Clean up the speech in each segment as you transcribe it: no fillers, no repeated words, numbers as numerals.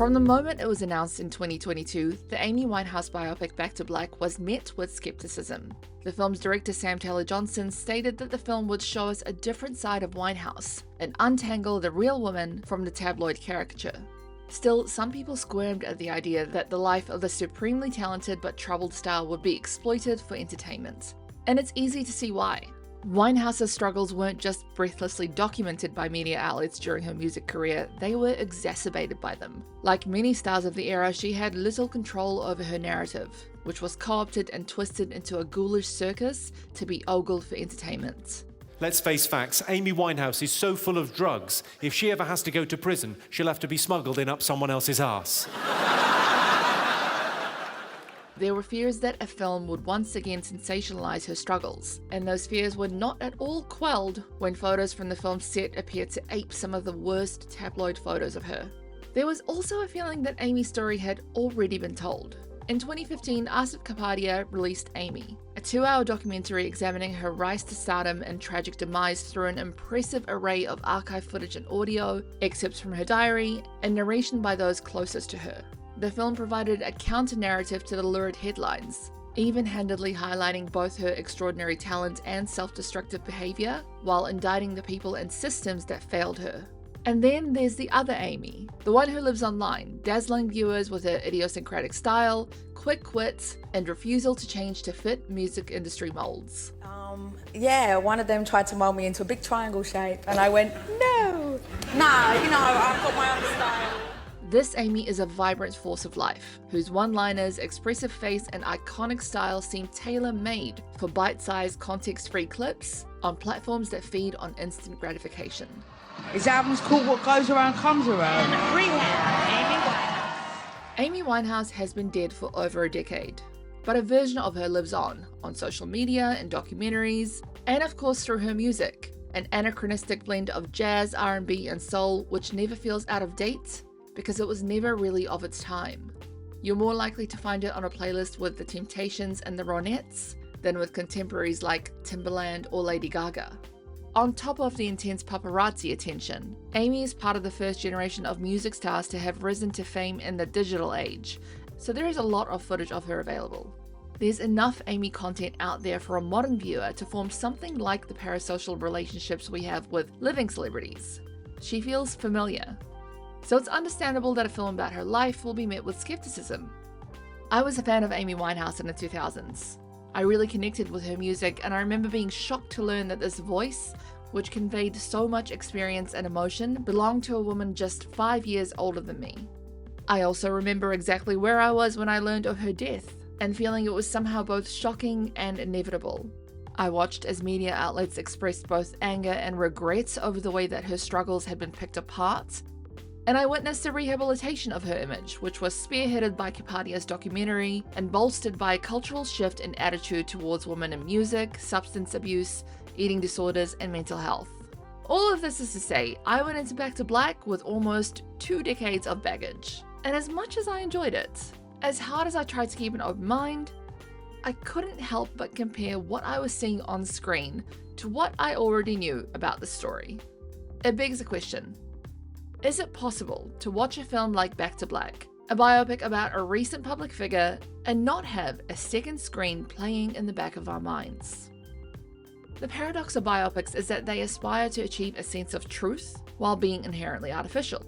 From the moment it was announced in 2022, the Amy Winehouse biopic Back to Black was met with skepticism. The film's director Sam Taylor-Johnson stated that the film would show us a different side of Winehouse and untangle the real woman from the tabloid caricature. Still, some people squirmed at the idea that the life of the supremely talented but troubled star would be exploited for entertainment. And it's easy to see why. Winehouse's struggles weren't just breathlessly documented by media outlets during her music career, they were exacerbated by them. Like many stars of the era, she had little control over her narrative, which was co-opted and twisted into a ghoulish circus to be ogled for entertainment. Let's face facts, Amy Winehouse is so full of drugs, if she ever has to go to prison, she'll have to be smuggled in up someone else's arse. There were fears that a film would once again sensationalize her struggles, and those fears were not at all quelled when photos from the film's set appeared to ape some of the worst tabloid photos of her. There was also a feeling that Amy's story had already been told. In 2015, Asif Kapadia released Amy, a 2-hour documentary examining her rise to stardom and tragic demise through an impressive array of archive footage and audio, excerpts from her diary, and narration by those closest to her. The film provided a counter-narrative to the lurid headlines, even-handedly highlighting both her extraordinary talent and self-destructive behavior, while indicting the people and systems that failed her. And then there's the other Amy, the one who lives online, dazzling viewers with her idiosyncratic style, quick wit, and refusal to change to fit music industry molds. Yeah, one of them tried to mold me into a big triangle shape, and I went, no! Nah, I've got my own style. This Amy is a vibrant force of life, whose one-liners, expressive face, and iconic style seem tailor-made for bite-sized, context-free clips on platforms that feed on instant gratification. His album's called What Goes Around Comes Around. Amy Winehouse has been dead for over a decade, but a version of her lives on social media and documentaries, and of course through her music, an anachronistic blend of jazz, R&B, and soul which never feels out of date, because it was never really of its time. You're more likely to find it on a playlist with the Temptations and the Ronettes than with contemporaries like Timbaland or Lady Gaga. On top of the intense paparazzi attention, Amy is part of the first generation of music stars to have risen to fame in the digital age, so there is a lot of footage of her available. There's enough Amy content out there for a modern viewer to form something like the parasocial relationships we have with living celebrities. She feels familiar. So it's understandable that a film about her life will be met with skepticism. I was a fan of Amy Winehouse in the 2000s. I really connected with her music, and I remember being shocked to learn that this voice, which conveyed so much experience and emotion, belonged to a woman just 5 years older than me. I also remember exactly where I was when I learned of her death, and feeling it was somehow both shocking and inevitable. I watched as media outlets expressed both anger and regret over the way that her struggles had been picked apart, and I witnessed the rehabilitation of her image, which was spearheaded by Kapadia's documentary and bolstered by a cultural shift in attitude towards women in music, substance abuse, eating disorders, and mental health. All of this is to say, I went into Back to Black with almost 2 decades of baggage. And as much as I enjoyed it, as hard as I tried to keep an open mind, I couldn't help but compare what I was seeing on screen to what I already knew about the story. It begs the question: is it possible to watch a film like Back to Black, a biopic about a recent public figure, and not have a second screen playing in the back of our minds? The paradox of biopics is that they aspire to achieve a sense of truth while being inherently artificial.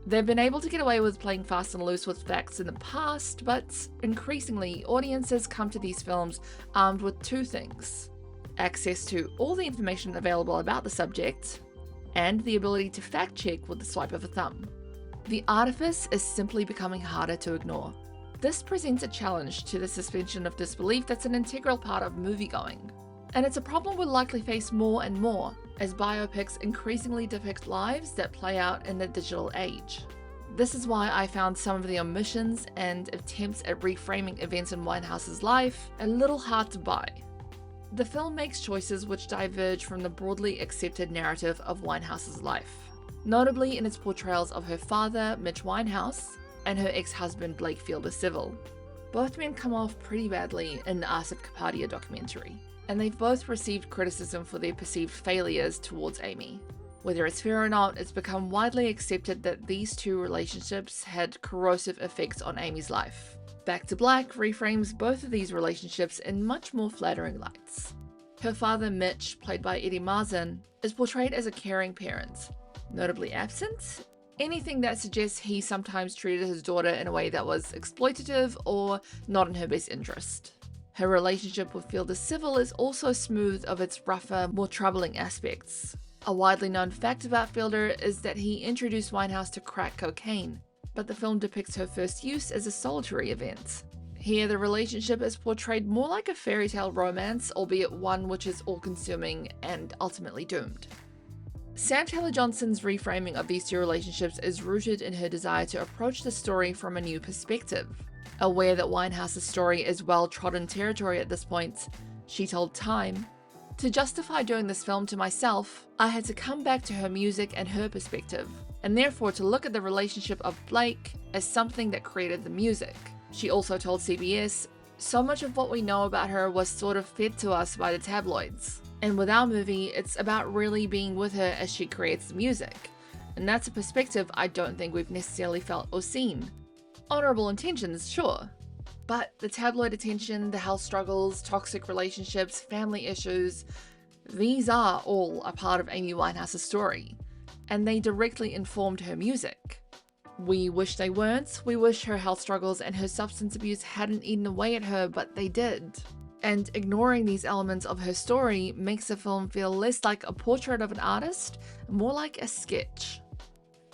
They've been able to get away with playing fast and loose with facts in the past, but increasingly, audiences come to these films armed with 2 things: access to all the information available about the subject, and the ability to fact-check with the swipe of a thumb. The artifice is simply becoming harder to ignore. This presents a challenge to the suspension of disbelief that's an integral part of moviegoing. And it's a problem we'll likely face more and more as biopics increasingly depict lives that play out in the digital age. This is why I found some of the omissions and attempts at reframing events in Winehouse's life a little hard to buy. The film makes choices which diverge from the broadly accepted narrative of Winehouse's life, notably in its portrayals of her father, Mitch Winehouse, and her ex-husband, Blake Fielder Civil. Both men come off pretty badly in the Asif Kapadia documentary, and they've both received criticism for their perceived failures towards Amy. Whether it's fair or not, it's become widely accepted that these two relationships had corrosive effects on Amy's life. Back to Black reframes both of these relationships in much more flattering lights. Her father, Mitch, played by Eddie Marsan, is portrayed as a caring parent, notably absent. Anything that suggests he sometimes treated his daughter in a way that was exploitative or not in her best interest. Her relationship with Fielder Civil is also smooth of its rougher, more troubling aspects. A widely known fact about Fielder is that he introduced Winehouse to crack cocaine, but the film depicts her first use as a solitary event. Here, the relationship is portrayed more like a fairy tale romance, albeit one which is all-consuming and ultimately doomed. Sam Taylor Johnson's reframing of these two relationships is rooted in her desire to approach the story from a new perspective. Aware that Winehouse's story is well-trodden territory at this point, she told Time, "To justify doing this film to myself, I had to come back to her music and her perspective, and therefore to look at the relationship of Blake as something that created the music." She also told CBS, "So much of what we know about her was sort of fed to us by the tabloids. And with our movie, it's about really being with her as she creates the music. And that's a perspective I don't think we've necessarily felt or seen. Honorable intentions, sure. But the tabloid attention, the health struggles, toxic relationships, family issues, these are all a part of Amy Winehouse's story. And they directly informed her music. We wish they weren't. We wish her health struggles and her substance abuse hadn't eaten away at her, but they did. And ignoring these elements of her story makes the film feel less like a portrait of an artist, more like a sketch.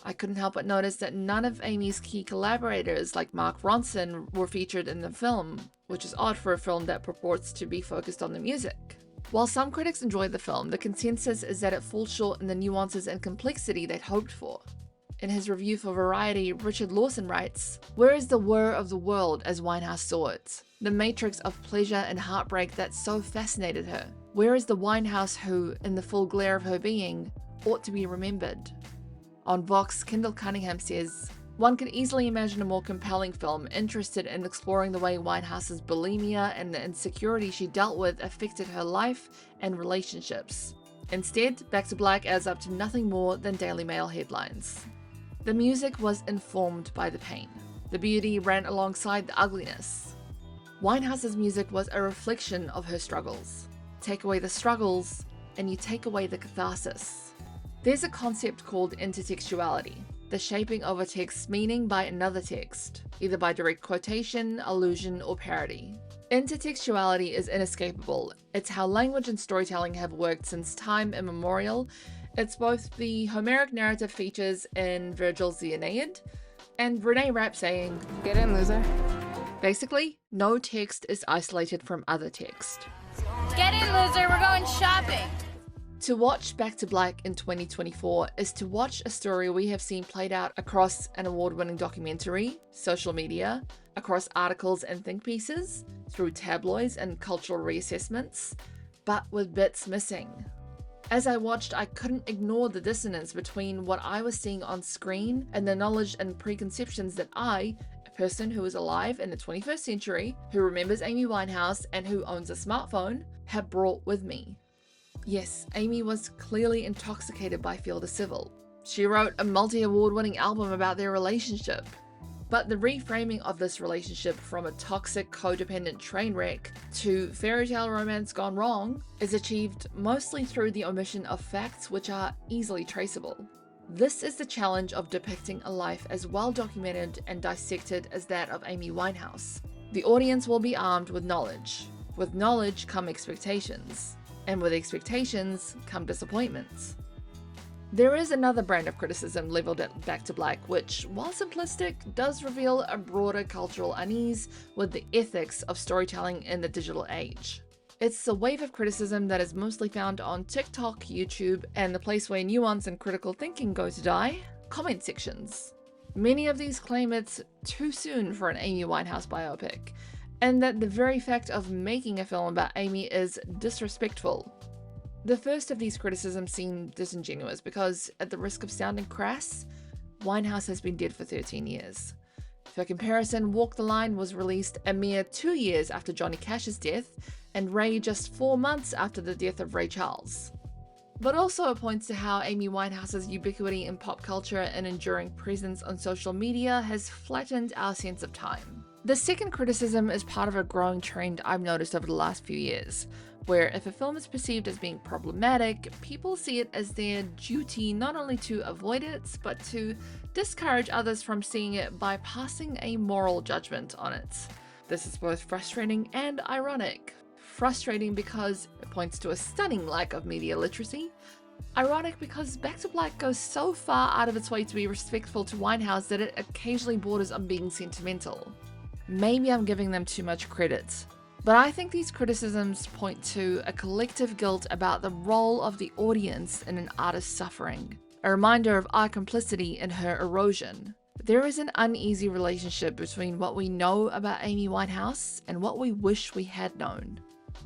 I couldn't help but notice that none of Amy's key collaborators, like Mark Ronson, were featured in the film, which is odd for a film that purports to be focused on the music. While some critics enjoyed the film, the consensus is that it falls short in the nuances and complexity they'd hoped for. In his review for Variety, Richard Lawson writes, "Where is the whir of the world as Winehouse saw it? The matrix of pleasure and heartbreak that so fascinated her? Where is the Winehouse who, in the full glare of her being, ought to be remembered?" On Vox, Kendall Cunningham says, "One could easily imagine a more compelling film interested in exploring the way Winehouse's bulimia and the insecurity she dealt with affected her life and relationships. Instead, Back to Black adds up to nothing more than Daily Mail headlines." The music was informed by the pain. The beauty ran alongside the ugliness. Winehouse's music was a reflection of her struggles. Take away the struggles, and you take away the catharsis. There's a concept called intertextuality, the shaping of a text's meaning by another text, either by direct quotation, allusion, or parody. Intertextuality is inescapable. It's how language and storytelling have worked since time immemorial. It's both the Homeric narrative features in Virgil's The Aeneid and Renee Rapp saying, Get in, loser. Basically, no text is isolated from other text. Get in, loser, we're going shopping. To watch Back to Black in 2024 is to watch a story we have seen played out across an award-winning documentary, social media, across articles and think pieces, through tabloids and cultural reassessments, but with bits missing. As I watched, I couldn't ignore the dissonance between what I was seeing on screen and the knowledge and preconceptions that I, a person who is alive in the 21st century, who remembers Amy Winehouse and who owns a smartphone, have brought with me. Yes, Amy was clearly intoxicated by Fielder Civil. She wrote a multi-award winning album about their relationship. But the reframing of this relationship from a toxic, codependent train wreck to fairy tale romance gone wrong is achieved mostly through the omission of facts which are easily traceable. This is the challenge of depicting a life as well documented and dissected as that of Amy Winehouse. The audience will be armed with knowledge. With knowledge come expectations. And with expectations come disappointments. There is another brand of criticism leveled at Back to Black, which, while simplistic, does reveal a broader cultural unease with the ethics of storytelling in the digital age. It's a wave of criticism that is mostly found on TikTok, YouTube, and the place where nuance and critical thinking go to die, comment sections. Many of these claim it's too soon for an Amy Winehouse biopic, and that the very fact of making a film about Amy is disrespectful. The first of these criticisms seem disingenuous because, at the risk of sounding crass, Winehouse has been dead for 13 years. For comparison, Walk the Line was released a mere 2 years after Johnny Cash's death, and Ray just 4 months after the death of Ray Charles. But also it points to how Amy Winehouse's ubiquity in pop culture and enduring presence on social media has flattened our sense of time. The second criticism is part of a growing trend I've noticed over the last few years, where if a film is perceived as being problematic, people see it as their duty not only to avoid it, but to discourage others from seeing it by passing a moral judgment on it. This is both frustrating and ironic. Frustrating because it points to a stunning lack of media literacy. Ironic because Back to Black goes so far out of its way to be respectful to Winehouse that it occasionally borders on being sentimental. Maybe I'm giving them too much credit, but I think these criticisms point to a collective guilt about the role of the audience in an artist's suffering, a reminder of our complicity in her erosion. There is an uneasy relationship between what we know about Amy Winehouse and what we wish we had known.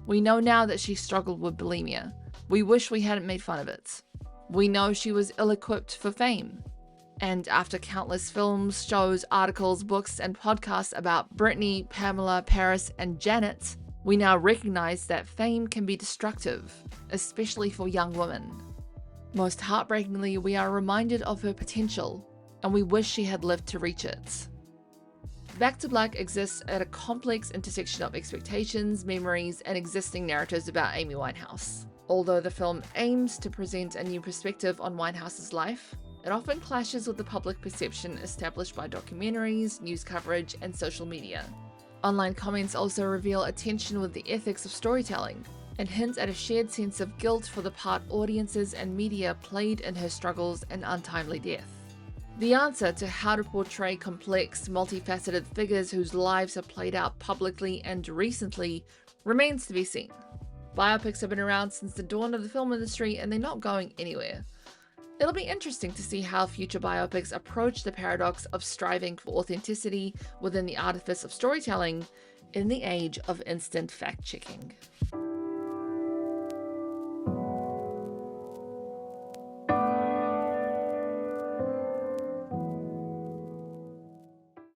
We know now that she struggled with bulimia. We wish we hadn't made fun of it. We know she was ill-equipped for fame. And after countless films, shows, articles, books, and podcasts about Britney, Pamela, Paris, and Janet, we now recognize that fame can be destructive, especially for young women. Most heartbreakingly, we are reminded of her potential, and we wish she had lived to reach it. Back to Black exists at a complex intersection of expectations, memories, and existing narratives about Amy Winehouse. Although the film aims to present a new perspective on Winehouse's life, it often clashes with the public perception established by documentaries, news coverage, and social media. Online comments also reveal a tension with the ethics of storytelling, and hint at a shared sense of guilt for the part audiences and media played in her struggles and untimely death. The answer to how to portray complex, multifaceted figures whose lives are played out publicly and recently remains to be seen. Biopics have been around since the dawn of the film industry, and they're not going anywhere. It'll be interesting to see how future biopics approach the paradox of striving for authenticity within the artifice of storytelling in the age of instant fact-checking.